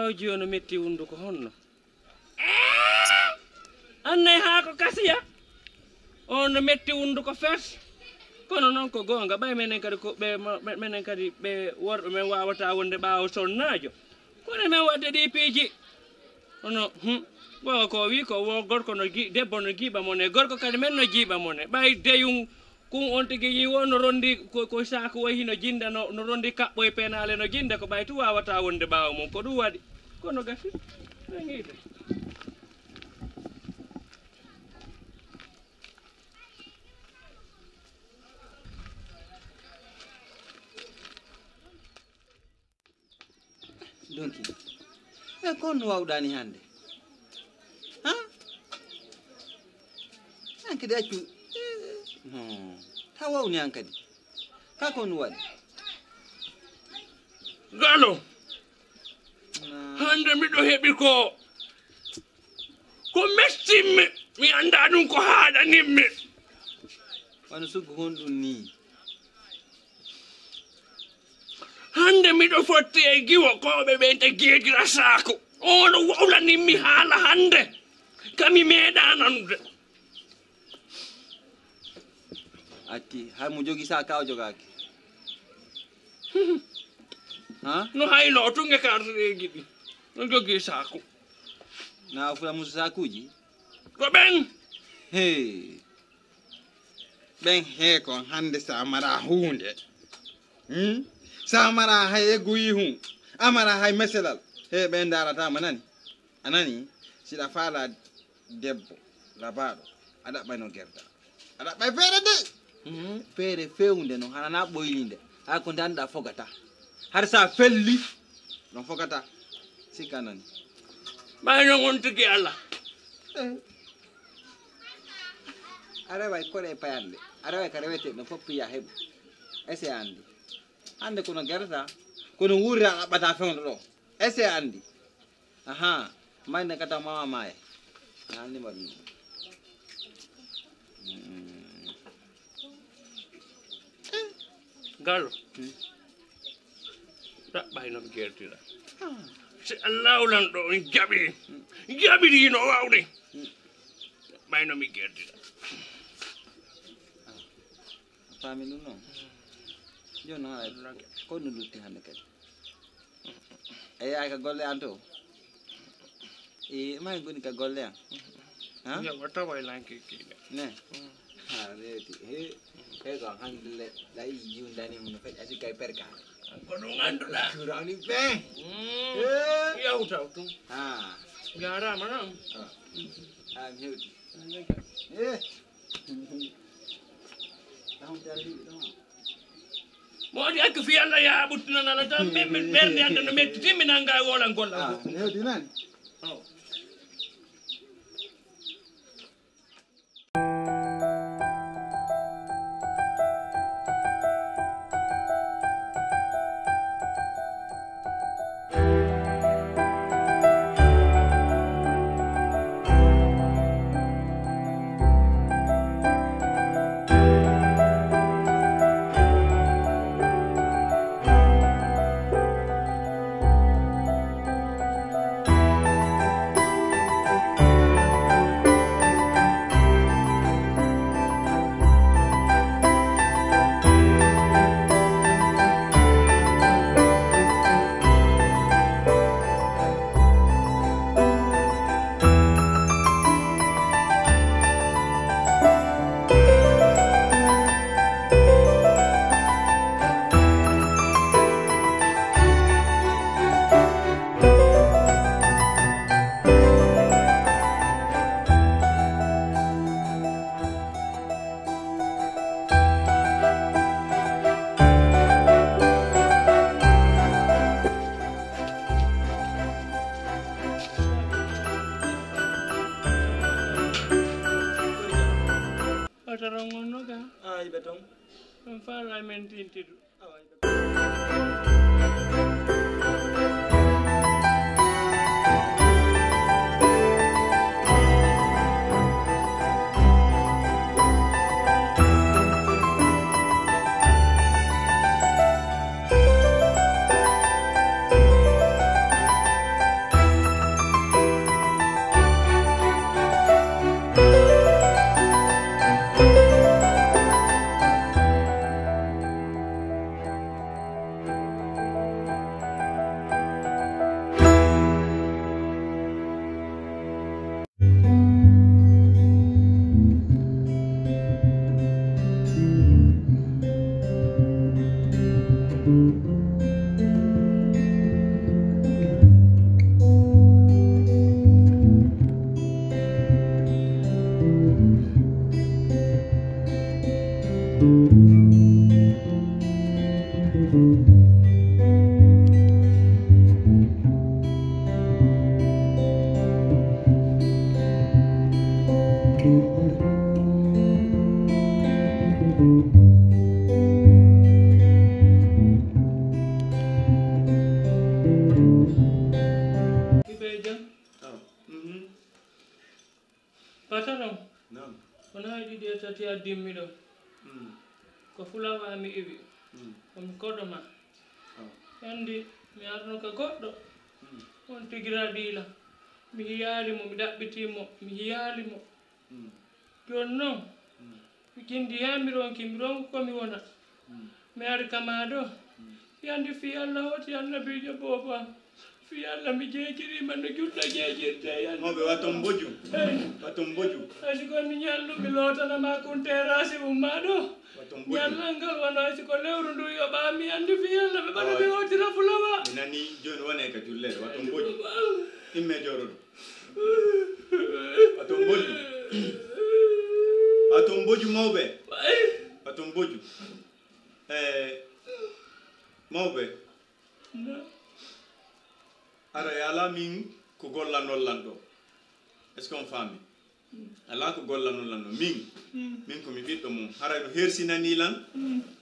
bawji ono metti hunduko honno annay ha ko kasiya on metti hunduko fes kono non ko gonga bay menen kadi ko menen kadi be worbe men wawata wonde baawo sonnaajo kono men wadde di piiji ono go ko wi ko wo gorko no debbo no jiba mone gorko kadi men no jiba mone bay deyum kun on tigi yi won rondi ko saako wayi no jinda no rondi kabbo e penale no jinda ko bay tu wawata wonde baawo mum ko du wadi kono gafi ngide donki e kon wawdani hande ha anke da accu ta wawni an kadi ka kon wadi galo hande miɗo heɓi ko mestimme mi anda ɗum ko haɗanimme wano sugu honɗum ni hande miɗo fotti e giwo koɓe ɓe te geedira saako ono wawlaninmi haala hande kami meeɗa nanude atti hay mo jogi saaka o jogaki ha no hayno tunge kartereji ɗi no jogui saako na fula musu sakuji ko ɓen ɓen he kon hande sa mara hunde sa mara hay e guyi amara hay meselal he ɓen daratama nani anani siɗa faala debbo labaɗo aɗa ɓayno gerda aɗa ɓay feere de feere fewnde no hanana ɓoylinde hay ko danɗa fogata har sa felli no fogata sikka nani ɓayno on tigi allah areway koɗe payande areway ka rewete no foppiya heɓu ese andi hande kono gerta kono wurra aɓɓata fewdo ɗo ese andi aha mayne kata mama maya andima ɗum gallo ɗaɓɓayno ɓe gertira si allah ulan ɗo on jaɓiri no wawde ɓayno mi gertira fami ɗum noon joni noon haɗa ko no lutti hande kadi eyi ay ka golle an to mayi goni ka golle an jawa tawa e lanke kiɗe ne ha rewti he ko hande ɗayi jiwdani no feƴƴa sikka e perkare ko ɗum annduɗa curani ɓen yawtaw tum ha jarama noon mi hewti mo waɗi hakki fi allah yaa ɓuttinanala tan ɓerde ande no metti timminanga wolan golla mi hewti nani Patano, ona di dia tati adimido. Ko fulawa mi ibi. Om kodoma. Andi mi arno ka goddo. On tigira dila. Mi hiyali mo mi dabbitimo, mi hiyali mo. Jonno. Mi kindi yamiron kimron ko mi wona. Mi ar kamado. Yandi fi Allah wati annabi jo boba. Fi Allah mi jejiri man no jutta jejirte yalla. Mo be watom boju. Watom boju. Asiko mi nyallu mi lotana ma kun terasi ummado. Watom boju. Yalla ngal wana asiko lewru ndu yo ba mi andi fi yalla be bana be wotira fulawa. Nani joni wone ka julle watom boju. Imme jorodo. Watom boju. Watom boju mawbe. Watom boju. Mawbe. No. Ara yala min ko golla nollando. Est-ce qu'on fami? Ala ko golla nollando min ko mi biddo mum ara do hersinani lan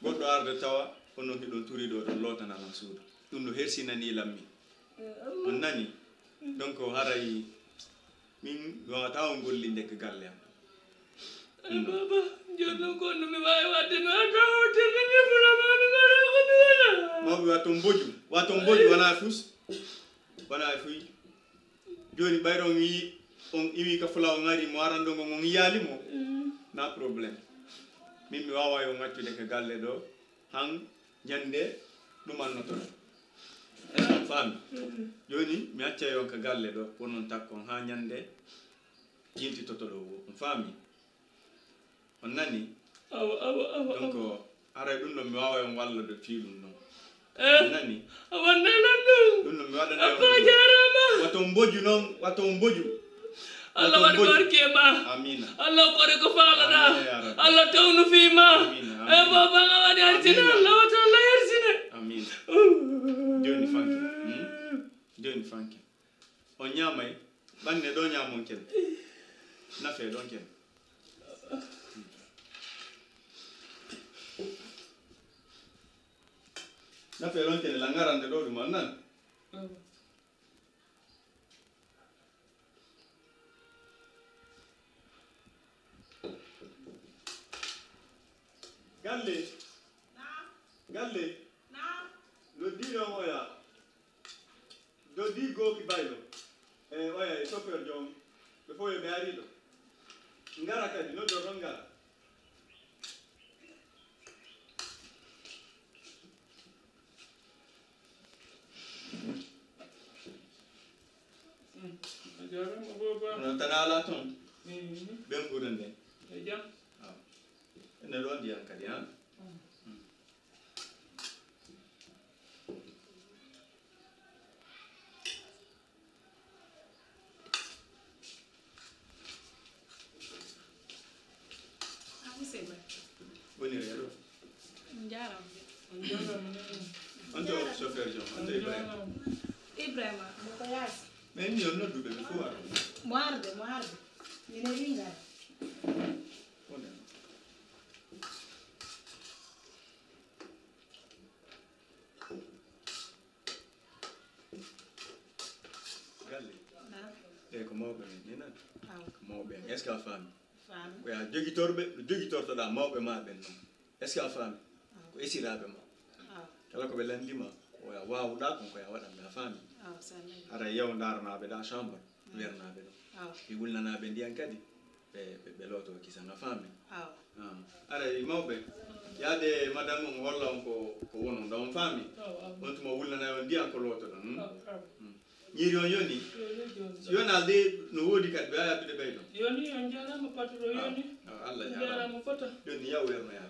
goddo arde tawa ono hidon turido do lotana lan suudu dum do hersinani lan mi on nani donc haray min do taw golli ndek galle am baba jono ko no mi way wadde no taw tedde fula ma mi mara ko mi wala mo watom boju wana fus wana fuy joni bayro ngi on iwi ka fulaw ngari mo arando ngo ngi yali mo na problème min mi wawa yo ngaccude ka galle do han nyande duman no to en fami joni mi acca yo ka galle do wonon takkon ha nyande yinti toto do on fami on nani awa donc ara dum no mi wawa yo walla do fiilum no nani awanna nandu dum no mi wada apa jarama watom boju Allah wadi barke ma amina Allah ko ko falana Allah tawnu fi ma baba nga wadi arsina Allah wa ta'ala yarsina amin joni fanki on nyamay banne do nyamon ken nafe don ken nafe don ken la ngarande do dum nan Galle. Lo di no oya. Do di go ki bailo. Oya chauffeur jom. Be foye be arido. Ngara kadi no do ngara. No tanala ton. Ben gurende. Ja. Ne do di kadi ha. Anto chauffeur John, anto Ibrahima, mo yas. Men yo no dube be fuwa. Moarde. Nene linga. Ona. Galle. Na. Como be nena. Como be. Est-ce que femme? Femme. Ya jogitor to da mawbe ma ben. Est-ce que femme? Ko esirabe ma. Kala ko be landima o ya waaw da ko ya wada na fami ara yaw ndarna be da chambre werna be do wulna na be ndian kadi be loto kisana fami ara mawbe yaade madame on holla on ko wono don fami on tuma wulna na ndian ko loto don nyiri on yoni yona de no wodi kat be aya be be do yoni on jara mo patro yoni Allah jara mo fota yoni yaw werna ya